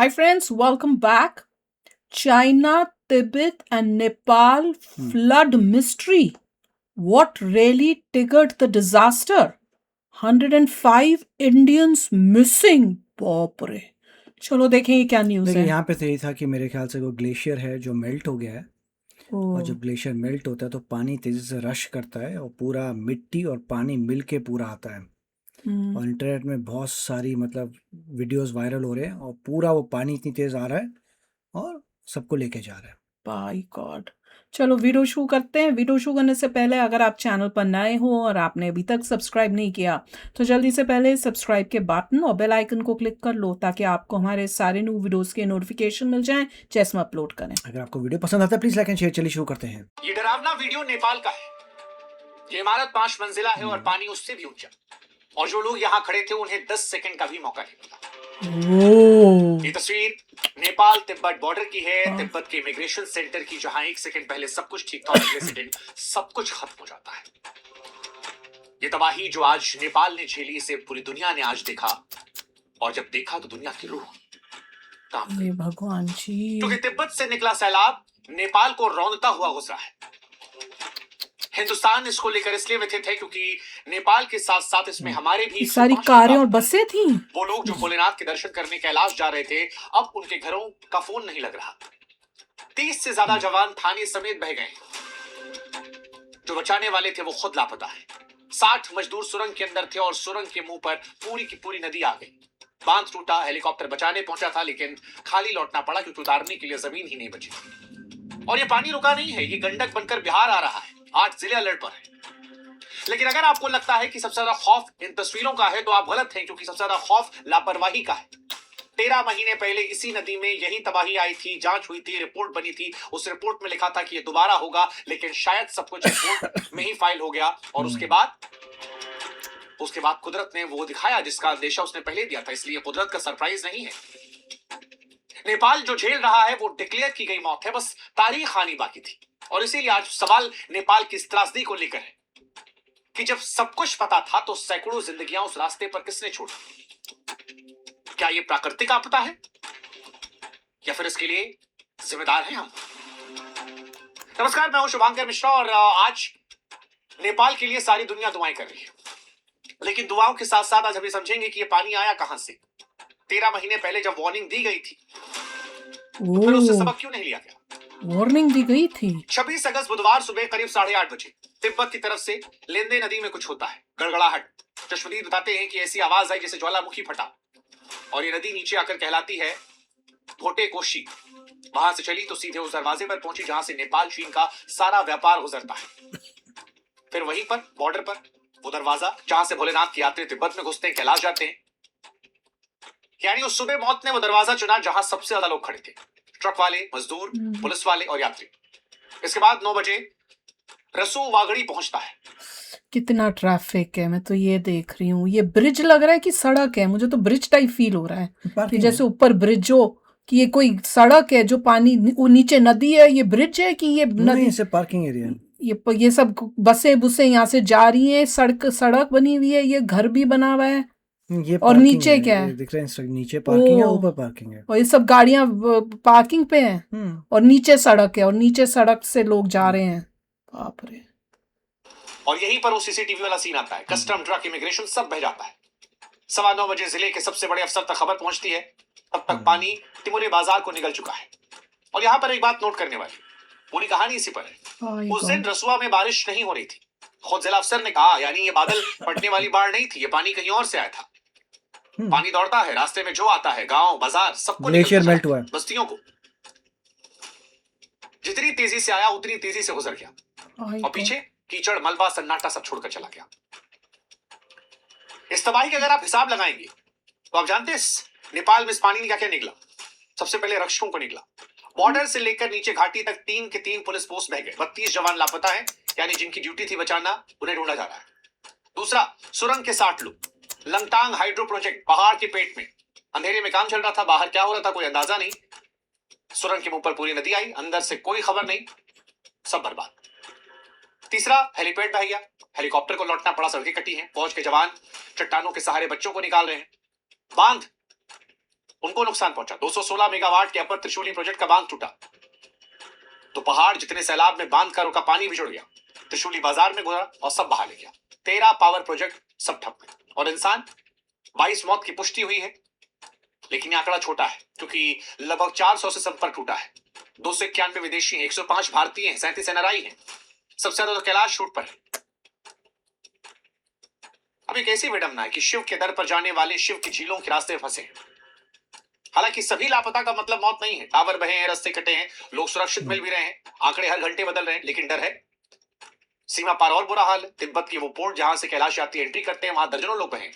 Hi friends, welcome back. China, Tibet and Nepal flood mystery. What really triggered the disaster? 105 Indians missing. बाप रे. चलो देखें ये क्या न्यूज़ देखिए है. यहाँ पे तो यही था कि मेरे ख्याल से वो ग्लेशियर है जो मेल्ट हो गया है और ओह, जब ग्लेशियर मेल्ट होता है तो पानी तेज़ी से रश करता है और पूरा मिट्टी और पानी मिल के पूरा आता है। और इंटरनेट में बहुत सारी मतलब वीडियोस वायरल हो रहे हैं और पूरा वो पानी इतनी तेज़ आ रहा है और सबको लेके जा रहा है। Bye God. चलो वीडियो शुरू करते हैं. वीडियो शुरू करने से पहले अगर आप चैनल पर नए हो और आपने अभी तक सब्सक्राइब नहीं किया तो जल्दी से पहले सब्सक्राइब के बटन और बेल आइकन को क्लिक कर लो ताकि आपको हमारे सारे न्यू वीडियोस के नोटिफिकेशन मिल जाएं जैसे हम अपलोड करें. अगर आपको वीडियो पसंद आता है प्लीज़ लाइक एंड शेयर। चलिए शुरू करते हैं। ये डरावना वीडियो नेपाल का है। ये इमारत 5 मंजिला है और पानी उससे भी ऊंचा। और जो लोग यहाँ खड़े थे उन्हें 10 सेकंड का भी मौका नहीं मिला। ये तस्वीर नेपाल तिब्बत बॉर्डर की है, तिब्बत के इमिग्रेशन सेंटर की, जहां 1 सेकंड पहले सब कुछ ठीक था और अगले सेकंड सब कुछ खत्म हो जाता है। ये तबाही जो आज नेपाल ने झेली, इसे पूरी दुनिया ने आज देखा और जब देखा तो दुनिया की रूह कांप गई। भगवान जी. क्योंकि तिब्बत से निकला सैलाब नेपाल को रौंदता हुआ गुजरा है। हिंदुस्तान इसको लेकर इसलिए व्यथित है क्योंकि नेपाल के साथ साथ इसमें हमारे भी सारी कारें और बसें थी. वो लोग जो भोलेनाथ के दर्शन करने कैलाश जा रहे थे, अब उनके घरों का फोन नहीं लग रहा। 30 से ज्यादा जवान थाने समेत बह गए। जो बचाने वाले थे वो खुद लापता है। 60 मजदूर सुरंग के अंदर थे और सुरंग के मुंह पर पूरी की पूरी नदी आ गई। बांध टूटा, हेलीकॉप्टर बचाने पहुंचा था लेकिन खाली लौटना पड़ा क्योंकि उतारने के लिए जमीन ही नहीं बची। और ये पानी रुका नहीं है, ये गंडक बनकर बिहार आ रहा है। 8 जिले अलर्ट पर है। लेकिन अगर आपको लगता है कि सबसे ज्यादा खौफ इन तस्वीरों का है तो आप गलत हैं, क्योंकि सबसे ज्यादा खौफ लापरवाही का है। 13 महीने पहले इसी नदी में यही तबाही आई थी, जांच हुई थी, रिपोर्ट बनी थी। उस रिपोर्ट में लिखा था कि ये दोबारा होगा, लेकिन शायद सब कुछ रिपोर्ट में ही फाइल हो गया और उसके बाद कुदरत ने वो दिखाया जिसका अंदेशा उसने पहले दिया था। इसलिए कुदरत का सरप्राइज नहीं है। नेपाल जो झेल रहा है वो डिक्लेयर की गई मौत है, बस तारीख आनी बाकी थी। और इसीलिए आज सवाल नेपाल की इस त्रासदी को लेकर है कि जब सब कुछ पता था तो सैकड़ों जिंदगियां उस रास्ते पर किसने छोड़ी। क्या ये प्राकृतिक आपदा है या फिर इसके लिए जिम्मेदार हैं हम? नमस्कार, मैं हूं शुभांकर मिश्रा और आज नेपाल के लिए सारी दुनिया दुआएं कर रही है। लेकिन दुआओं के साथ साथ आज हम ये समझेंगे कि ये पानी आया कहां से। 13 महीने पहले जब वार्निंग दी गई थी तो फिर उससे सबक क्यों नहीं लिया गया? वार्निंग दी गई थी. 26 अगस्त बुधवार सुबह करीब 8:30 बजे तिब्बत की तरफ से लेंदे नदी में कुछ होता है, गड़गड़ाहट। चश्मदीद बताते हैं कि ऐसी आवाज आई जैसे ज्वालामुखी फटा और ये नदी नीचे आकर कहलाती है भोटे कोशी। वहां से चली तो सीधे उस दरवाजे पर पहुंची जहां से नेपाल चीन का सारा व्यापार गुजरता है। फिर वहीं पर बॉर्डर पर वो दरवाजा जहां से भोलेनाथ के यात्री तिब्बत में घुसते हैं, कैलाश जाते हैं। यानी उस सुबह मौत ने वो दरवाजा चुना जहां सबसे ज्यादा लोग खड़े थे, ट्रक वाले, मजदूर, पुलिस वाले और यात्री। इसके बाद 9 बजे रसू वागड़ी पहुंचता है। कितना ट्रैफिक है, मैं तो ये देख रही हूँ. ये ब्रिज लग रहा है कि सड़क है. मुझे तो ब्रिज टाइप फील हो रहा है कि जैसे ऊपर ब्रिज हो, कि ये कोई सड़क है जो पानी, वो नीचे नदी है. ये ब्रिज है कि ये नदी? से पार्किंग एरिया। ये सब बसें बुसें यहाँ से जा रही हैं. सड़क बनी हुई है. ये घर भी बना हुआ है. ये और नीचे क्या है? दिख रहा है, नीचे पार्किंग है, ऊपर पार्किंग है और ये सब गाड़ियां पार्किंग पे हैं और नीचे सड़क है और नीचे सड़क से लोग जा रहे हैं. बाप रे. और यहीं पर वो सीसीटीवी वाला सीन आता है। कस्टम, ट्रक, इमिग्रेशन सब बह जाता है। 9:15 बजे जिले के सबसे बड़े अफसर तक खबर पहुंचती है। तब तक पानी टिमुरे बाजार को निकल चुका है। और यहाँ पर एक बात नोट करने वाली, पूरी कहानी इसी पर है। उस दिन रसुआ में बारिश नहीं हो रही थी। खुद जिला अफसर ने कहा, यानी ये बादल फटने वाली बाढ़ नहीं थी, ये पानी कहीं और से आया था। पानी दौड़ता है, रास्ते में जो आता है, गांव बाजार सबको ग्लेशियर मेल्ट हुआ है, बस्तियों को। जितनी तेजी से आया उतनी तेजी से गुजर गया और पीछे कीचड़, मलबा, सन्नाटा सब छोड़कर चला गया। इस तबाही का अगर आप हिसाब लगाएंगे तो आप जानते हैं नेपाल में इस पानी ने क्या क्या निकला। सबसे पहले रक्षकों को निकला। बॉर्डर से लेकर नीचे घाटी तक 3 के 3 पुलिस पोस्ट बह गए। 32 जवान लापता हैं, यानी जिनकी ड्यूटी थी बचाना, उन्हें ढूंढा जा रहा है। दूसरा, सुरंग के 60 लोग। लंगटांग हाइड्रो प्रोजेक्ट पहाड़ के पेट में अंधेरे में काम चल रहा था। बाहर क्या हो रहा था कोई अंदाजा नहीं। सुरंग के मुंह पर पूरी नदी आई, अंदर से कोई खबर नहीं, सब बर्बाद। तीसरा, हेलीपैड बह गया, हेलीकॉप्टर को लौटना पड़ा, सड़कें कटी हैं, फौज के जवान चट्टानों के सहारे बच्चों को निकाल रहे हैं। बांध उनको नुकसान पहुंचा। 216 मेगावाट के अपर त्रिशूली प्रोजेक्ट का बांध टूटा तो पहाड़ जितने सैलाब में बांध का रुका पानी भी जुड़ गया, त्रिशूली बाजार में घुसा और सब बहा ले गया। 13 पावर प्रोजेक्ट सब ठप गए और इंसान 22 मौत की पुष्टि हुई है। लेकिन ये आंकड़ा छोटा है क्योंकि लगभग 400 से संपर्क टूटा है। 291 विदेशी हैं, 105 भारतीय हैं, 37 एनआरआई हैं। सबसे ज्यादा तो कैलाश रूट पर है। अब एक ऐसी विडंबना है कि शिव के दर पर जाने वाले शिव की झीलों के रास्ते फंसे हैं। हालांकि सभी लापता का मतलब मौत नहीं है। टावर बहे हैं, रास्ते कटे हैं, लोग सुरक्षित मिल भी रहे हैं, आंकड़े हर घंटे बदल रहे हैं, लेकिन डर है। सीमा पार और बुरा हाल है। तिब्बत की वो पोर्ट जहां से कैलाश यात्री एंट्री करते हैं, वहां दर्जनों लोग बहे हैं।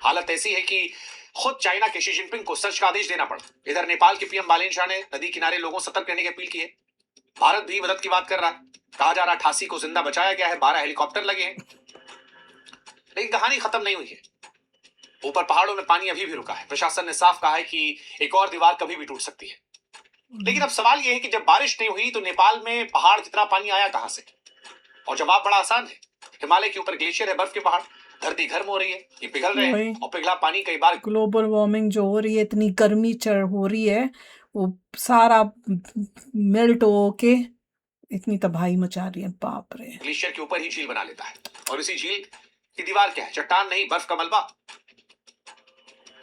हालत ऐसी है कि खुद चाइना के शी जिनपिंग को सर्च का आदेश देना पड़ा। इधर नेपाल के पीएम बालेन शाह ने नदी किनारे लोगों सतर्क रहने की अपील की है। भारत भी मदद की बात कर रहा है। कहा जा रहा 88 को जिंदा बचाया गया है, 12 हेलीकॉप्टर लगे हैं। लेकिन कहानी खत्म नहीं हुई है। ऊपर पहाड़ों में पानी अभी भी रुका है। प्रशासन ने साफ कहा है कि एक और दीवार कभी भी टूट सकती है। लेकिन अब सवाल यह है कि जब बारिश नहीं हुई तो नेपाल में पहाड़ जितना पानी आया कहां से? और जवाब बड़ा आसान है। हिमालय के ऊपर ग्लेशियर है, बर्फ के पहाड़, धरती गर्म हो रही है, ये पिघल रहे हैं और पिघला पानी कई बार ग्लोबल वार्मिंग जो हो रही है, इतनी गर्मी हो रही है, वो सारा मेल्ट होके इतनी तबाही मचा रही है। बाप रे। ग्लेशियर के ऊपर ही झील बना लेता है। और इसी झील की दीवार क्या है? चट्टान नहीं, बर्फ का मलबा।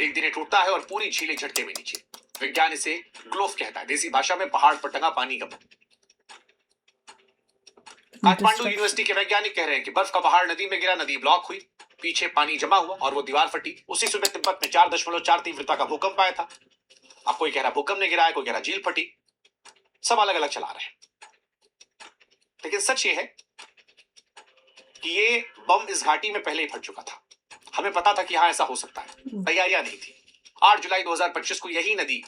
एक दिन ये टूटता है और पूरी झील एक झटके में नीचे। विज्ञान इसे ग्लोफ कहता है, देसी भाषा में पहाड़ पर टंगा पानी का। काठमांडू यूनिवर्सिटी के वैज्ञानिक कह रहे हैं कि बर्फ का पहाड़ नदी में गिरा, नदी ब्लॉक हुई, पीछे पानी जमा हुआ और वो दीवार फटी। उसी सुबह तिब्बत में 4.4 तीव्रता का भूकंप आया था। अब कोई कह रहा भूकंप ने गिरा है, कोई कह रहा झील फटी। सब अलग अलग चला रहे हैं। लेकिन सच ये है कि ये बम इस घाटी में पहले ही फट चुका था। हमें पता था कि हाँ ऐसा हो सकता है, तैयारियां नहीं थी। 8 जुलाई 2025 को यही नदी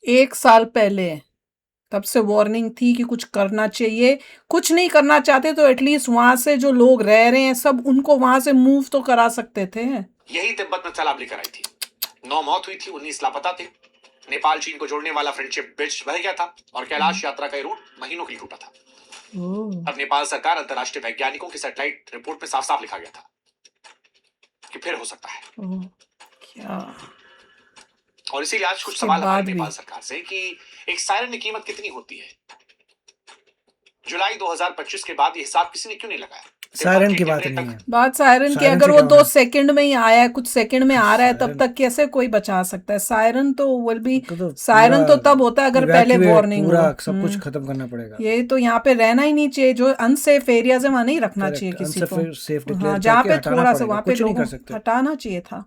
1 साल पहले तब से वार्निंग थी कि कुछ करना चाहिए। कुछ नहीं करना चाहते तो एटलीस्ट वहां से जो लोग रह रहे हैं सब, उनको वहां से मूव तो करा सकते थे। यही तिब्बत में सैलाब लेकर आई थी। 9 मौत हुई थी, 19 लापता थे। नेपाल चीन को जोड़ने वाला फ्रेंडशिप ब्रिज बह गया था और कैलाश यात्रा का रूट महीनों के लिए टूटा था। अब नेपाल सरकार अंतर्राष्ट्रीय वैज्ञानिकों की सैटेलाइट रिपोर्ट में साफ साफ लिखा गया था कि फिर हो सकता है। क्या? और इसीलिए आज कुछ सवाल हमारे नेपाल सरकार से कि एक सायरन की कीमत कितनी होती है? जुलाई 2025 के बाद ये हिसाब किसी ने क्यों नहीं लगाया? सायरन की बात नहीं है। बात सायरन की, अगर वो 2 सेकंड में ही आया है, कुछ सेकंड में आ रहा है, तब तक कैसे कोई बचा सकता है? सायरन तो विल बी, सायरन तो तब होता है अगर पहले वार्निंग हो। सब कुछ खत्म करना पड़ेगा। ये तो यहाँ पे रहना ही नहीं चाहिए। जो अनसेफ एरियाज है वहां नहीं रखना चाहिए किसी को। हाँ, जहाँ पे थोड़ा सा वहां पे लोगों को हटाना चाहिए था।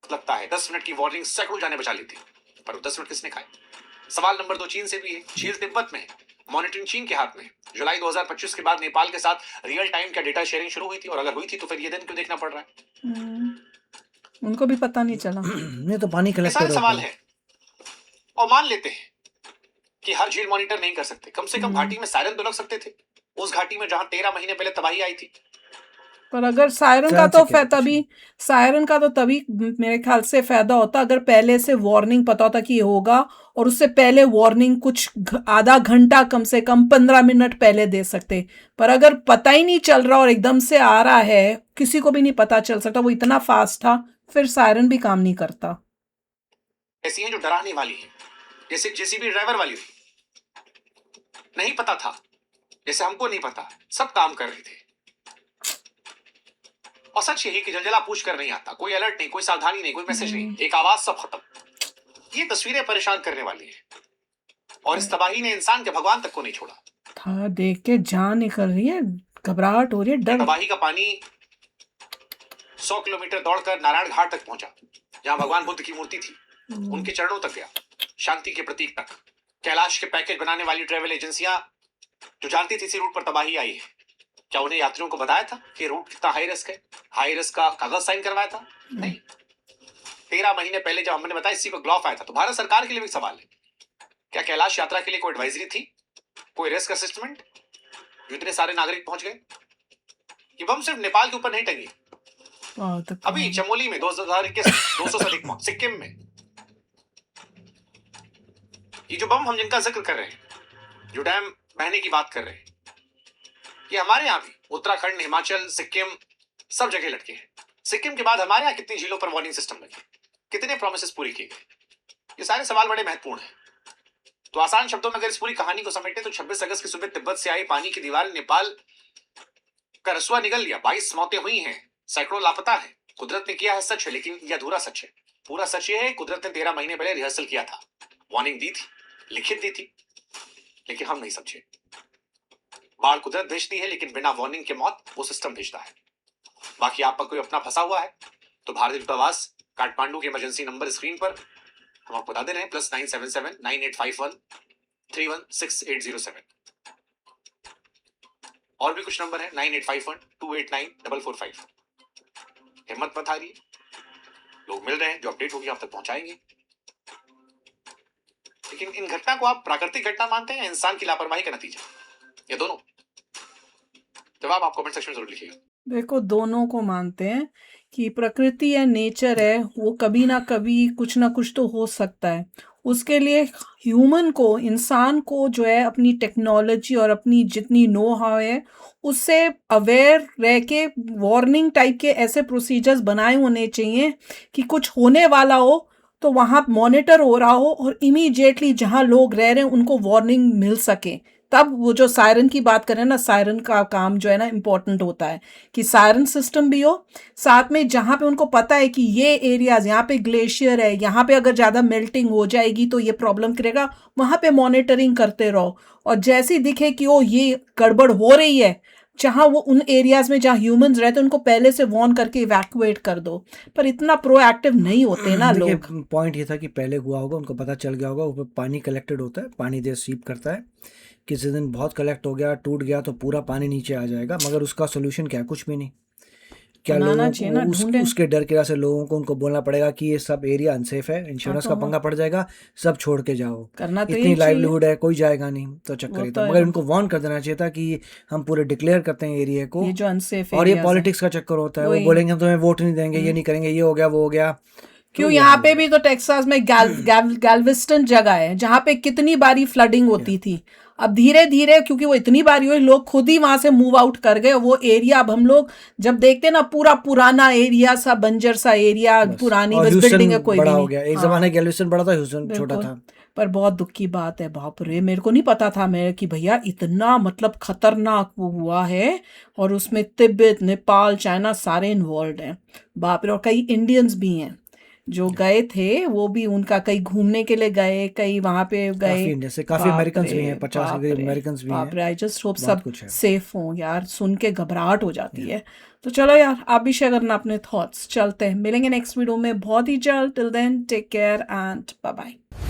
लगता है 10 मिनट की वार्निंग सैकड़ों जाने बचा लेती, पर 10 मिनट किसने खाए? सवाल नंबर 2 चीन से भी है। झील तिब्बत में है, मॉनिटरिंग चीन के हाथ में। जुलाई 2025 के बाद नेपाल के साथ रियल टाइम का डेटा शेयरिंग शुरू हुई थी, और अगर हुई थी तो फिर ये दिन क्यों देखना पड़ रहा है? उनको भी पता नहीं चला। नहीं तो पानी कलेक्ट करो। सवाल है और मान लेते हैं कि हर झील मॉनिटर नहीं कर सकते। कम से कम घाटी में सायरन तो लग सकते थे, उस घाटी में जहां 13 महीने पहले तबाही आई थी। पर अगर सायरन का तो तभी मेरे ख्याल से फायदा होता अगर पहले से वार्निंग पता होता कि ये होगा, और उससे पहले वार्निंग कुछ आधा घंटा, कम से कम 15 मिनट पहले दे सकते। पर अगर पता ही नहीं चल रहा और एकदम से आ रहा है, किसी को भी नहीं पता चल सकता, वो इतना फास्ट था, फिर सायरन भी काम नहीं करता। ऐसी हैं जो डराने वाली है, जैसे जेसीबी ड्राइवर वाली हुई। नहीं पता था, जैसे हमको नहीं पता, सब काम कर रहे थे। और सच यही कि जलजला पूछ कर नहीं आता, कोई अलर्ट नहीं, कोई सावधानी नहीं, कोई मैसेज नहीं, एक आवाज, सब खत्म। ये तस्वीरें परेशान करने वाली है, और इस तबाही ने इंसान के भगवान तक को नहीं छोड़ा था। देख के जान निकल रही है, घबराहट हो रही है, डर। तबाही का पानी 100 किलोमीटर दौड़कर नारायण घाट तक पहुंचा, जहां भगवान बुद्ध की मूर्ति थी। उनके चरणों तक गया, शांति के प्रतीक तक। कैलाश के पैकेज बनाने वाली ट्रेवल एजेंसियां जो जानती थी इसी रूट पर तबाही आई है, क्या उन्हें यात्रियों को बताया था कि रूट कितना हाई रिस्क है? हाई रिस्क का कागज साइन करवाया था? नहीं। 13 महीने पहले जब हमने बताया इसी पर ग्लॉफ आया था। तो भारत सरकार के लिए भी सवाल है, क्या कैलाश यात्रा के लिए कोई एडवाइजरी थी, कोई रिस्क असेसमेंट? इतने सारे नागरिक पहुंच गए। ये बम सिर्फ नेपाल के ऊपर नहीं टंगी। अभी चमोली में 2021 200 से अधिक मौत। सिक्किम में ये जो बम हम जिनका जिक्र कर रहे हैं, जो डैम बहने की बात कर रहे हैं, ये हमारे यहाँ भी उत्तराखंड, हिमाचल, सिक्किम, सब जगह लटके हैं। सिक्किम के बाद हमारे यहाँ कितनी झीलों पर वार्निंग सिस्टम लगे? कितने प्रोमिसेस पूरी की गई? ये सारे सवाल बड़े महत्वपूर्ण हैं। तो आसान शब्दों में अगर इस पूरी कहानी को समेटे तो 26 अगस्त की सुबह तिब्बत से आई पानी की दीवार नेपाल का रसुआ निगल लिया। 22 मौतें हुई हैं, सैकड़ों लापता है। कुदरत ने किया है सच है, लेकिन यह अधूरा सच है। पूरा सच ये है, कुदरत ने 13 महीने पहले रिहर्सल किया था, वार्निंग दी थी, लिखित दी थी, लेकिन हम नहीं समझे। बाढ़ कुदरत भेजती है, लेकिन बिना वार्निंग के मौत वो सिस्टम भेजता है। बाकी आप पर कोई अपना फंसा हुआ है तो भारतीय दूतावास काठमांडू के इमरजेंसी नंबर स्क्रीन पर हम आपको बता दे रहे हैं, +977 9851 316807। और भी कुछ नंबर है 9851 289 445। हिम्मत मत हारिए, लोग मिल रहे हैं, जो अपडेट होगी आप तक पहुंचाएंगे। लेकिन इन घटना को आप प्राकृतिक घटना मानते हैं या इंसान की लापरवाही का नतीजा, या दोनों? जवाब आप कमेंट सेक्शन में जरूर लिखिएगा। देखो, दोनों को मानते हैं कि प्रकृति है, नेचर है, वो कभी ना कभी कुछ ना कुछ तो हो सकता है। उसके लिए ह्यूमन को, इंसान को जो है अपनी टेक्नोलॉजी और अपनी जितनी नो हाउ है उससे अवेयर रह के वार्निंग टाइप के ऐसे प्रोसीजर्स बनाए होने चाहिए कि कुछ होने वाला हो तो वहाँ मॉनिटर हो रहा हो और इमीडिएटली जहाँ लोग रह रहे हैं उनको वार्निंग मिल सके। तब वो जो सायरन की बात करें ना, सायरन का काम जो है ना इम्पोर्टेंट होता है कि सायरन सिस्टम भी हो साथ में, जहाँ पे उनको पता है कि ये एरियाज, यहाँ पे ग्लेशियर है, यहाँ पे अगर ज़्यादा मेल्टिंग हो जाएगी तो ये प्रॉब्लम करेगा, वहाँ पे मॉनिटरिंग करते रहो। और जैसे ही दिखे कि ओ ये गड़बड़ हो रही है, जहाँ वो उन एरियाज में जहाँ ह्यूमंस रहते हैं उनको पहले से वार्न करके इवैक्यूएट कर दो। पर इतना प्रोएक्टिव नहीं होते ना देखिए, लोग। पॉइंट ये था कि पहले हुआ होगा, उनको पता चल गया होगा, ऊपर पानी कलेक्टेड होता है, पानी देश सीप करता है, किसी दिन बहुत कलेक्ट हो गया, टूट गया तो पूरा पानी नीचे आ जाएगा। मगर उसका सोल्यूशन क्या है? कुछ भी नहीं। क्या बनाना लोगों चाहिए को ना, ढूंढे। उसके डर की वजह से लोगों को उनको बोलना पड़ेगा कि ये सब एरिया अनसेफ है, इंश्योरेंस तो का हाँ, पंगा पड़ जाएगा, सब छोड़ के जाओ। करना तो इतनी यही चाहिए। लाइवलीहुड है, कोई जाएगा नहीं, तो वो चक्कर ही तो था। है मगर ना, इनको वार्न कर देना चाहिए था कि हम पूरे डिक्लेयर करते हैं एरिया को, ये जो अनसेफ और ये एरियाज है पॉलिटिक्स का चक्कर होता है। वो वही। बोलेंगे हम तुम्हें वोट नहीं देंगे, ये नहीं करेंगे, ये हो गया, वो हो गया, तो क्यों, ये यहाँ हाल पे हो भी तो टेक्सास में गैल्वेस्टन जगह है जहाँ पे कितनी बारी फ्लडिंग होती थी। अब धीरे धीरे क्योंकि वो इतनी बारी हुई, लोग खुद ही वहां से मूव आउट कर गए। वो एरिया अब हम लोग जब देखते हैं ना, पूरा पुराना एरिया सा, बंजर सा एरिया, बस। पुरानी और बस ह्यूस्टन बिल्डिंग है, कोई बड़ा भी हो नहीं। गया, एक हाँ, जमाने गैल्वेस्टन बड़ा था, ह्यूस्टन छोटा बिल्कुल। था। पर बहुत दुख की बात है, बाप रे, मेरे को नहीं पता था मैं कि भैया इतना मतलब खतरनाक वो हुआ है। और उसमें तिब्बत, नेपाल, चाइना सारे इन्वॉल्व हैं, बाप रे। और कई इंडियंस भी हैं जो गए थे, वो भी उनका कहीं घूमने के लिए गए, कहीं वहां पे गए। काफी इंडिया से, काफी बाप अमेरिकन भी रे, हैं, 50 के बाप करीब रे, अमेरिकन भी बाप हैं, रे। आई जस्ट होप बहुत सब कुछ है। सेफ हों यार, सुन के घबराहट हो जाती है। तो चलो यार, आप भी शेयर करना अपने थॉट्स। चलते हैं, मिलेंगे नेक्स्ट वीडियो में बहुत ही जल्द। Till then take care and bye bye.